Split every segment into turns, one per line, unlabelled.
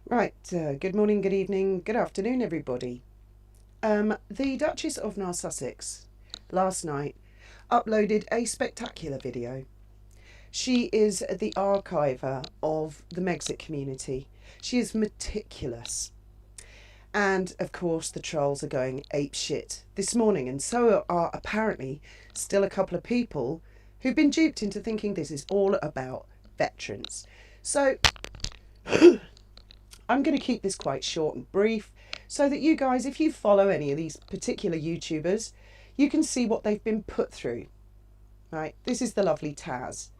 Right, good morning, good evening, good afternoon, everybody. The Duchess of North Sussex last night uploaded a spectacular video. She is the archiver of the Megxit community. She is meticulous. And of course, the trolls are going apeshit this morning, and so are apparently still a couple of people who've been duped into thinking this is all about veterans. So I'm going to keep this quite short and brief so that you guys, if you follow any of these particular YouTubers, you can see what they've been put through. Right, this is the lovely Taz.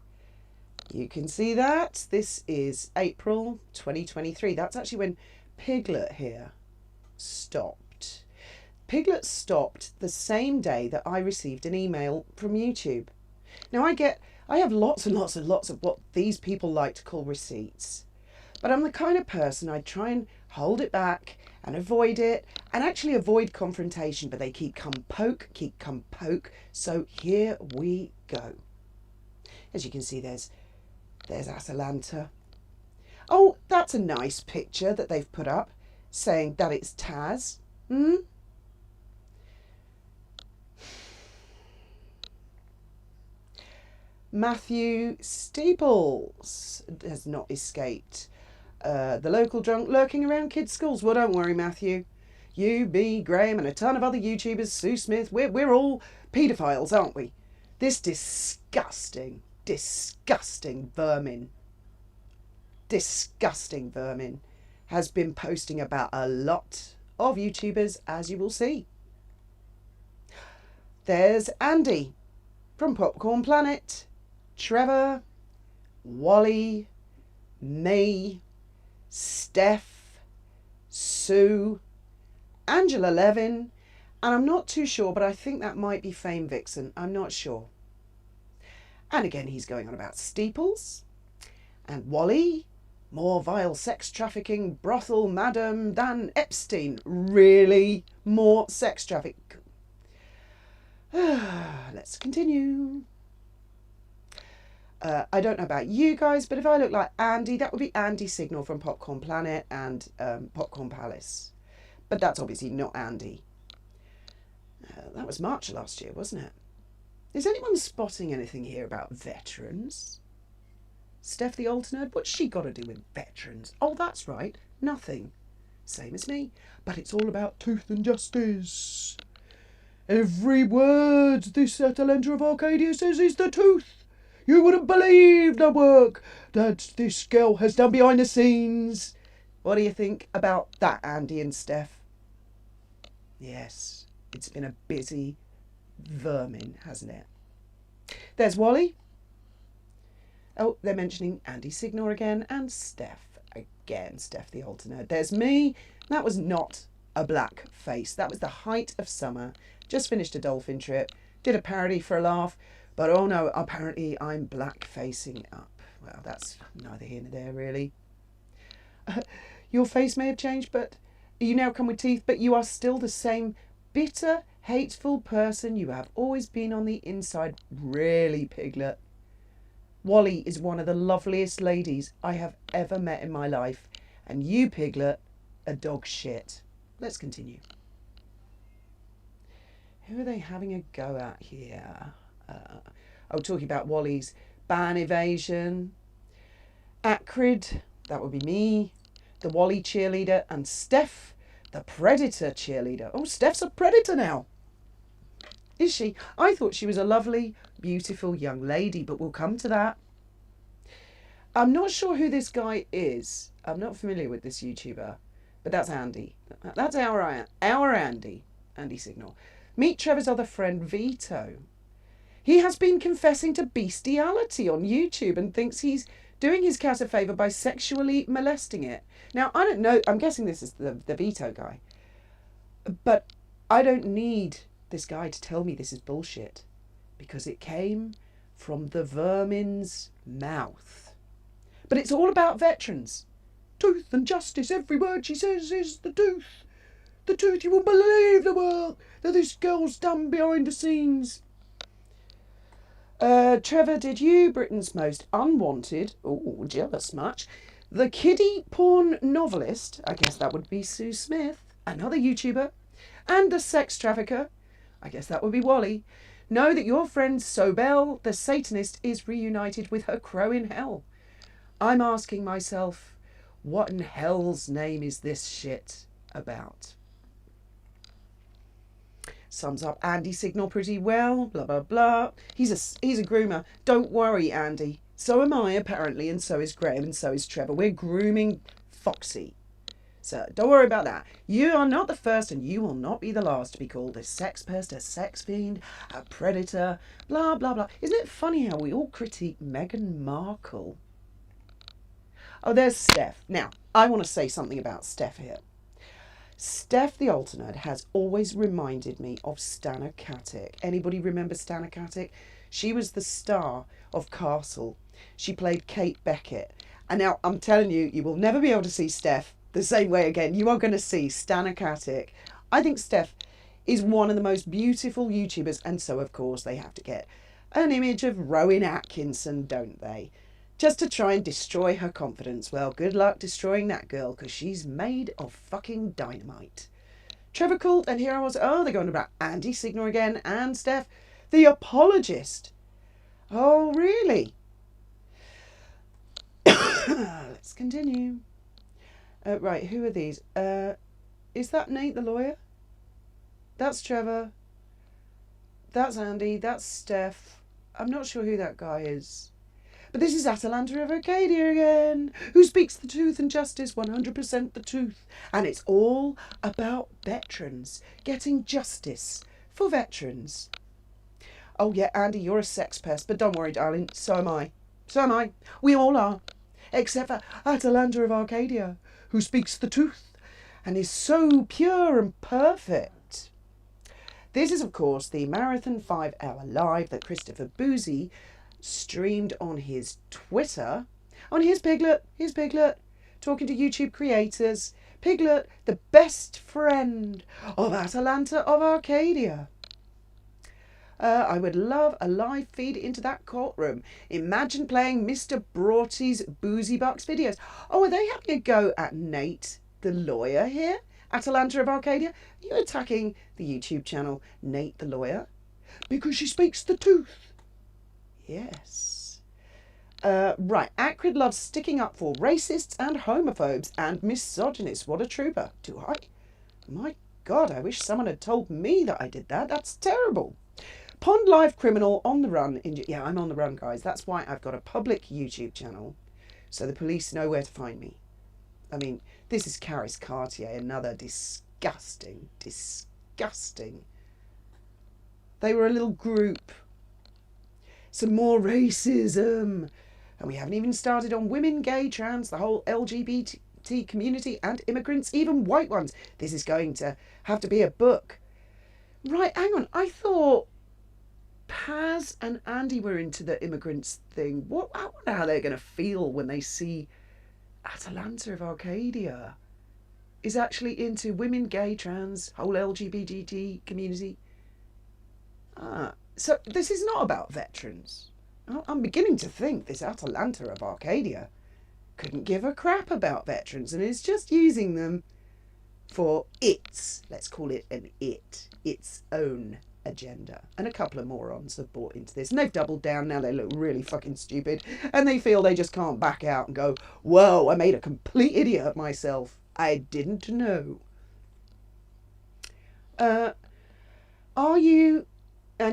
You can see that. This is April 2023. That's actually when Piglet here stopped. Piglet stopped the same day that I received an email from YouTube. Now I have lots and lots and lots of what these people like to call receipts. But I'm the kind of person I'd try and hold it back and avoid it and actually avoid confrontation, but they keep come poke. So here we go. As you can see, there's Atalanta. Oh, that's a nice picture that they've put up saying that it's Taz. Matthew Steeples has not escaped. The local drunk lurking around kids' schools. Well, don't worry, Matthew. You, me, Graham, and a ton of other YouTubers, Sue Smith, we're all paedophiles, aren't we? This disgusting vermin has been posting about a lot of YouTubers, as you will see. There's Andy from Popcorn Planet, Trevor, Wally, me, Steph, Sue, Angela Levin, and I'm not too sure, but I think that might be Fame Vixen. I'm not sure. And again, he's going on about Steeples and Wally, more vile sex trafficking brothel madam than Epstein. Really? More sex traffic? Let's continue. I don't know about you guys, but if I look like Andy, that would be Andy Signal from Popcorn Planet and Popcorn Palace. But that's obviously not Andy. That was March last year, wasn't it? Is anyone spotting anything here about veterans? Steph the alternate, what's she got to do with veterans? Oh, that's right, nothing. Same as me, but it's all about truth and justice. Every word this Atalanta of Arcadia says is the truth. You wouldn't believe the work that this girl has done behind the scenes. What do you think about that, Andy and Steph? Yes, it's been a busy vermin, hasn't it? There's Wally. Oh, they're mentioning Andy Signor again and Steph again. Steph the alternate. There's me. That was not a black face. That was the height of summer. Just finished a dolphin trip. Did a parody for a laugh. But oh no, apparently I'm black facing up. Well, that's neither here nor there, really. Your face may have changed, but you now come with teeth, but you are still the same bitter, hateful person you have always been on the inside. Really, Piglet. Wally is one of the loveliest ladies I have ever met in my life. And you, Piglet, are dog shit. Let's continue. Who are they having a go at here? Talking about Wally's ban evasion. Acrid, that would be me. The Wally cheerleader. And Steph, the predator cheerleader. Oh, Steph's a predator now. Is she? I thought she was a lovely, beautiful young lady, but we'll come to that. I'm not sure who this guy is. I'm not familiar with this YouTuber, but that's Andy. That's our Andy. Andy Signal. Meet Trevor's other friend, Vito. He has been confessing to bestiality on YouTube and thinks he's doing his cat a favour by sexually molesting it. Now, I don't know. I'm guessing this is the Vito guy. But I don't need this guy to tell me this is bullshit, because it came from the vermin's mouth. But it's all about veterans. Truth and justice. Every word she says is the truth. The truth. You won't believe the work that this girl's done behind the scenes. Trevor, did you, Britain's most unwanted, jealous much, The kiddie porn novelist, I guess that would be Sue Smith, another YouTuber, and the sex trafficker, I guess that would be Wally, know that your friend Sobel, the Satanist, is reunited with her crow in hell. I'm asking myself, what in hell's name is this shit about? Sums up Andy Signal pretty well, blah, blah, blah. He's a groomer. Don't worry, Andy. So am I, apparently, and so is Graham, and so is Trevor. We're grooming Foxy. So don't worry about that. You are not the first, and you will not be the last to be called a sex pest, a sex fiend, a predator, blah, blah, blah. Isn't it funny how we all critique Meghan Markle? Oh, there's Steph. Now, I want to say something about Steph here. Steph the alternate has always reminded me of Stana Katic. Anybody remember Stana Katic? She was the star of Castle. She played Kate Beckett. And now I'm telling you, you will never be able to see Steph the same way again. You are going to see Stana Katic. I think Steph is one of the most beautiful YouTubers, and so of course they have to get an image of Rowan Atkinson, don't they? Just to try and destroy her confidence. Well, good luck destroying that girl, because she's made of fucking dynamite. Trevor Coult, and here I was, oh, they're going about Andy Signal again, and Steph, the apologist. Oh, really? Let's continue. Right, who are these? Is that Nate the lawyer? That's Trevor. That's Andy. That's Steph. I'm not sure who that guy is. But this is Atalanta of Arcadia again, who speaks the truth and justice, 100% the truth. And it's all about veterans, getting justice for veterans. Oh yeah, Andy, you're a sex pest, but don't worry, darling, so am I. So am I. We all are. Except for Atalanta of Arcadia, who speaks the truth and is so pure and perfect. This is, of course, the Marathon 5-hour live that Christopher Boozy streamed on his Twitter, on his Piglet, talking to YouTube creators. Piglet, the best friend of Atalanta of Arcadia. I would love a live feed into that courtroom. Imagine playing Mr. Broughty's Boozy Bucks videos. Oh, are they having a go at Nate, the lawyer here? Atalanta of Arcadia? Are you attacking the YouTube channel Nate the lawyer? Because she speaks the truth. Yes. Right. Acrid loves sticking up for racists and homophobes and misogynists. What a trooper. Do I? My God, I wish someone had told me that I did that. That's terrible. Pond Live criminal on the run. Yeah, I'm on the run, guys. That's why I've got a public YouTube channel, so the police know where to find me. I mean, this is Caris Cartier, another disgusting. They were a little group. Some more racism. And we haven't even started on women, gay, trans, the whole LGBT community and immigrants, even white ones. This is going to have to be a book. Right, hang on. I thought Paz and Andy were into the immigrants thing. I wonder how they're going to feel when they see Atalanta of Arcadia is actually into women, gay, trans, whole LGBT community. So this is not about veterans. I'm beginning to think this Atalanta of Arcadia couldn't give a crap about veterans and is just using them for let's call it its own agenda. And a couple of morons have bought into this and they've doubled down. Now they look really fucking stupid and they feel they just can't back out and go, whoa, I made a complete idiot of myself. I didn't know.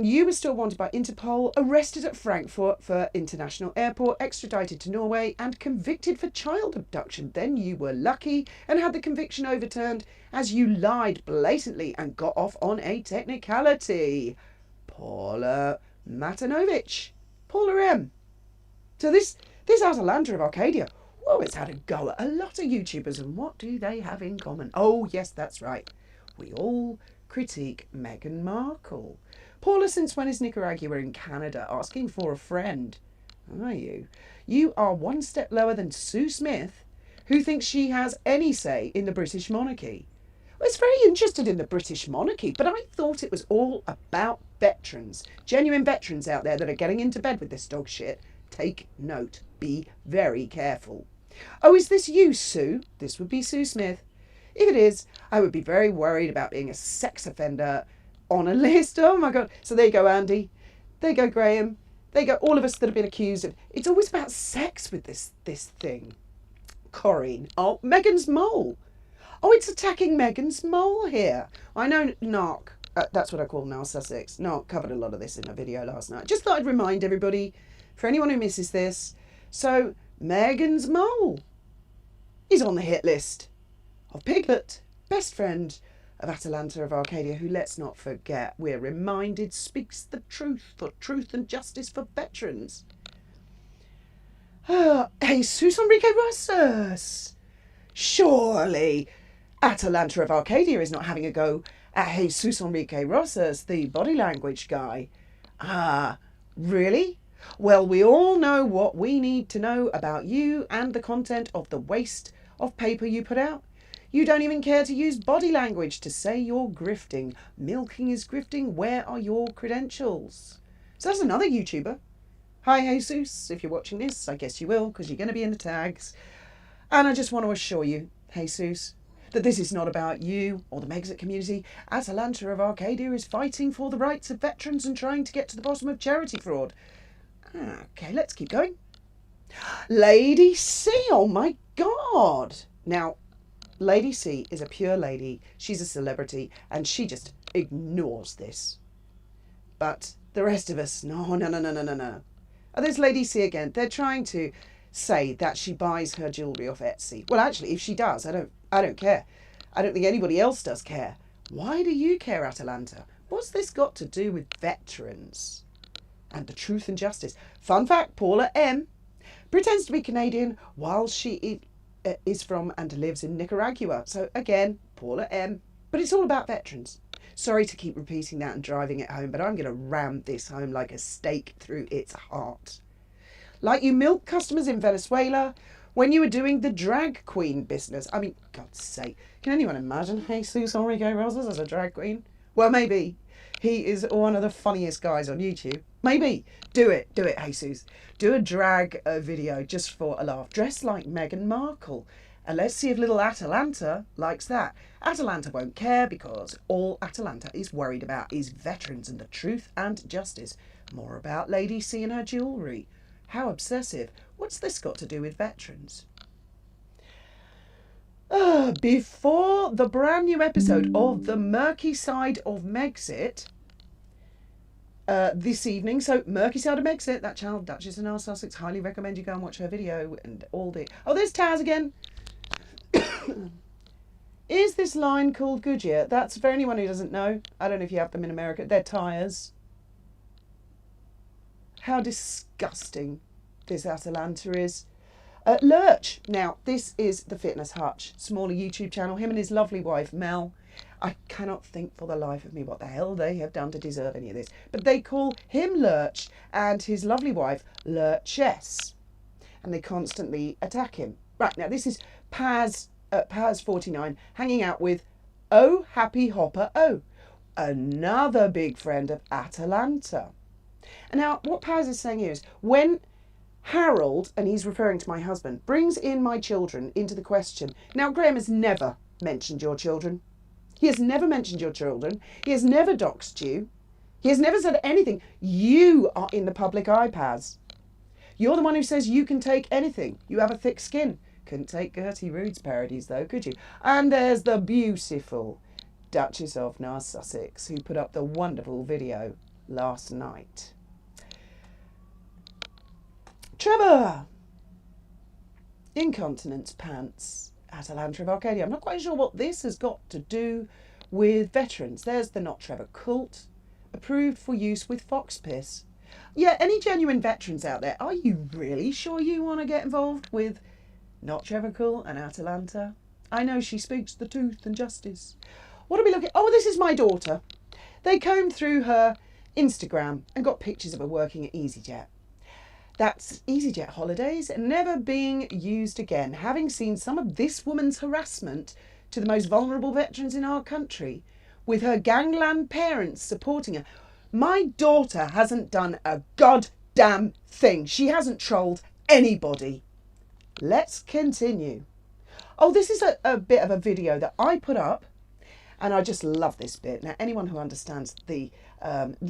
You were still wanted by Interpol, arrested at Frankfurt for International Airport, extradited to Norway, and convicted for child abduction. Then you were lucky and had the conviction overturned as you lied blatantly and got off on a technicality. Paula Matanovic. Paula M. So this Atalanta of Arcadia, whoa, it's had a go at a lot of YouTubers, and what do they have in common? Oh, yes, that's right. We all critique Meghan Markle. Paula, since when is Nicaragua in Canada asking for a friend? Are you? You are one step lower than Sue Smith, who thinks she has any say in the British monarchy. Well, it's very interested in the British monarchy, but I thought it was all about veterans. Genuine veterans out there that are getting into bed with this dog shit. Take note. Be very careful. Oh, is this you, Sue? This would be Sue Smith. If it is, I would be very worried about being a sex offender on a list. Oh my God. So there you go, Andy. There you go, Graham. There you go, all of us that have been accused of. It's always about sex with this thing. Corinne. Oh, Megan's mole. Oh, it's attacking Megan's mole here. I know Narc. That's what I call Nar Sussex. Narc covered a lot of this in a video last night. Just thought I'd remind everybody, for anyone who misses this. So, Megan's mole is on the hit list of Piglet, best friend of Atalanta of Arcadia, who, let's not forget, we're reminded, speaks the truth for truth and justice for veterans. Jesus Enrique Rosas. Surely Atalanta of Arcadia is not having a go at Jesus Enrique Rosas, the body language guy. Really? Well, we all know what we need to know about you and the content of the waste of paper you put out. You don't even care to use body language to say you're grifting. Milking is grifting. Where are your credentials? So that's another YouTuber. Hi, Jesus. If you're watching this, I guess you will, because you're going to be in the tags. And I just want to assure you, Jesus, that this is not about you or the Megxit community. Atalanta of Arcadia is fighting for the rights of veterans and trying to get to the bottom of charity fraud. Okay, let's keep going. Lady C, oh my God. Now, Lady C is a pure lady. She's a celebrity and she just ignores this. But the rest of us, no. Oh, there's Lady C again. They're trying to say that she buys her jewellery off Etsy. Well, actually, if she does, I don't care. I don't think anybody else does care. Why do you care, Atalanta? What's this got to do with veterans and the truth and justice? Fun fact, Paula M pretends to be Canadian while she is from and lives in Nicaragua. So again, Paula M. But it's all about veterans. Sorry to keep repeating that and driving it home, but I'm going to ram this home like a stake through its heart. Like you milk customers in Venezuela when you were doing the drag queen business. I mean, God's sake, can anyone imagine Jesus Enrique Rosas as a drag queen? Well, maybe. He is one of the funniest guys on YouTube. Maybe. Do it, Jesus. Do a drag video just for a laugh. Dress like Meghan Markle. And let's see if little Atalanta likes that. Atalanta won't care because all Atalanta is worried about is veterans and the truth and justice. More about Lady C and her jewellery. How obsessive. What's this got to do with veterans? Before the brand new episode of The Murky Side of Megxit this evening. So, Murky Side of Megxit, that channel, Duchess and R. Sussex. Highly recommend you go and watch her video and all the... Oh, there's Taz again. Is this line called Goodyear? That's for anyone who doesn't know. I don't know if you have them in America. They're tyres. How disgusting this Atalanta is. Lurch. Now, this is the Fitness Hutch, smaller YouTube channel. Him and his lovely wife, Mel. I cannot think for the life of me what the hell they have done to deserve any of this. But they call him Lurch and his lovely wife Lurchess. And they constantly attack him. Right, now this is Paz49 hanging out with Oh Happy Hopper Oh, another big friend of Atalanta. And now what Paz is saying here is when Harold, and he's referring to my husband, brings in my children into the question. Now, Graham has never mentioned your children. He has never mentioned your children. He has never doxed you. He has never said anything. You are in the public eye, Paz. You're the one who says you can take anything. You have a thick skin. Couldn't take Gertie Rude's parodies, though, could you? And there's the beautiful Duchess of Sussex, who put up the wonderful video last night. Trevor! Incontinence pants. Atalanta of Arcadia. I'm not quite sure what this has got to do with veterans. There's the Not Trevor cult. Approved for use with fox piss. Yeah, any genuine veterans out there, are you really sure you want to get involved with Not Trevor cult and Atalanta? I know she speaks the truth and justice. What are we looking at? Oh, this is my daughter. They combed through her Instagram and got pictures of her working at EasyJet. That's EasyJet holidays never being used again, having seen some of this woman's harassment to the most vulnerable veterans in our country, with her gangland parents supporting her. My daughter hasn't done a goddamn thing. She hasn't trolled anybody. Let's continue. Oh, this is a bit of a video that I put up, and I just love this bit. Now, anyone who understands the...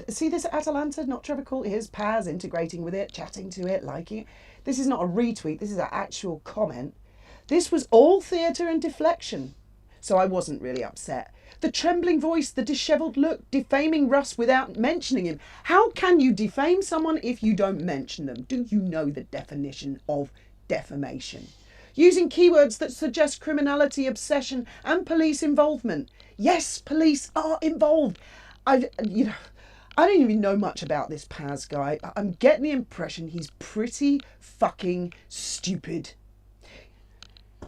see this Atalanta, not Trevor Cool? Here's Paz integrating with it, chatting to it, liking it. This is not a retweet. This is an actual comment. This was all theatre and deflection, so I wasn't really upset. The trembling voice, the dishevelled look, defaming Russ without mentioning him. How can you defame someone if you don't mention them? Do you know the definition of defamation? Using keywords that suggest criminality, obsession and police involvement. Yes, police are involved. I don't even know much about this Paz guy. I'm getting the impression he's pretty fucking stupid.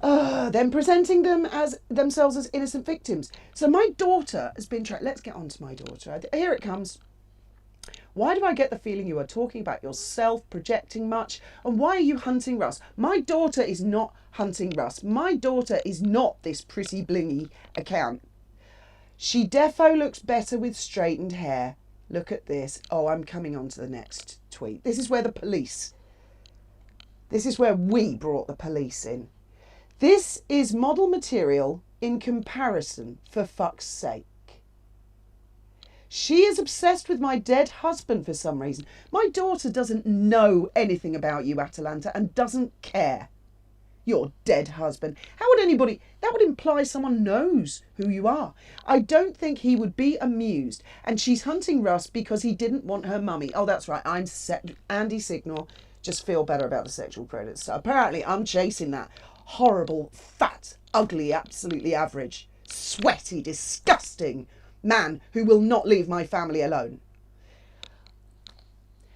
Then presenting themselves as innocent victims. So my daughter has been tracked. Let's get on to my daughter. Here it comes. Why do I get the feeling you are talking about yourself, projecting much? And why are you hunting Russ? My daughter is not hunting Russ. My daughter is not this pretty blingy account. She defo looks better with straightened hair. Look at this. Oh, I'm coming on to the next tweet. This is where we brought the police in. This is model material in comparison, for fuck's sake. She is obsessed with my dead husband for some reason. My daughter doesn't know anything about you, Atalanta, and doesn't care. Your dead husband. How would anybody... That would imply someone knows who you are. I don't think he would be amused. And she's hunting Russ because he didn't want her mummy. Oh, that's right. I'm Andy Signal. Just feel better about the sexual predator. So apparently I'm chasing that horrible, fat, ugly, absolutely average, sweaty, disgusting man who will not leave my family alone.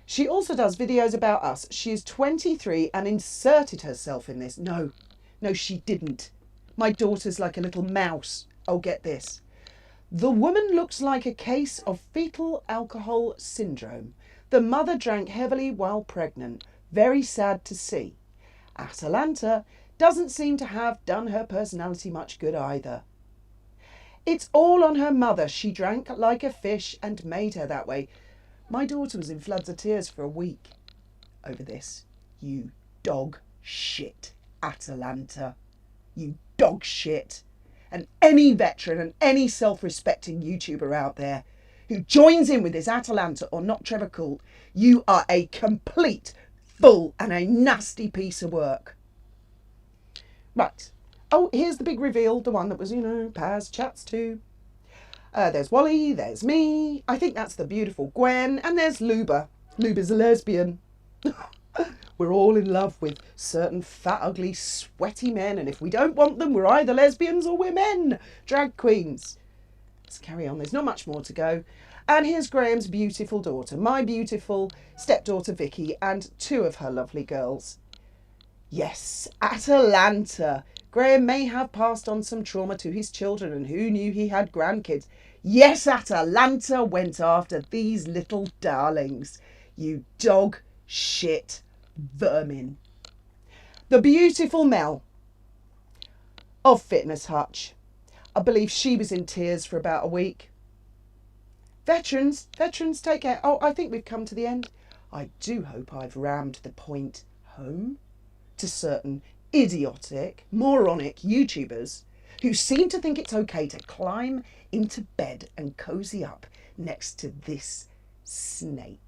She also does videos about us. She is 23 and inserted herself in this. No, she didn't. My daughter's like a little mouse. Oh, get this. The woman looks like a case of fetal alcohol syndrome. The mother drank heavily while pregnant. Very sad to see. Atalanta doesn't seem to have done her personality much good either. It's all on her mother. She drank like a fish and made her that way. My daughter was in floods of tears for a week over this. You dog shit, Atalanta. You dog shit. And any veteran and any self-respecting YouTuber out there who joins in with this Atalanta or not Trevor Cool, you are a complete fool and a nasty piece of work. Right. Oh, here's the big reveal, the one that was, Paz chats to. There's Wally, there's me. I think that's the beautiful Gwen. And there's Luba. Luba's a lesbian. We're all in love with certain fat, ugly, sweaty men. And if we don't want them, we're either lesbians or we're men. Drag queens. Let's carry on. There's not much more to go. And here's Graham's beautiful daughter. My beautiful stepdaughter, Vicky, and two of her lovely girls. Yes, Atalanta. Graham may have passed on some trauma to his children, and who knew he had grandkids. Yes, Atalanta went after these little darlings. You dog shit vermin. The beautiful Mel of Fitness Hutch. I believe she was in tears for about a week. Veterans, take care. Oh, I think we've come to the end. I do hope I've rammed the point home to certain idiotic, moronic YouTubers who seem to think it's okay to climb into bed and cozy up next to this snake.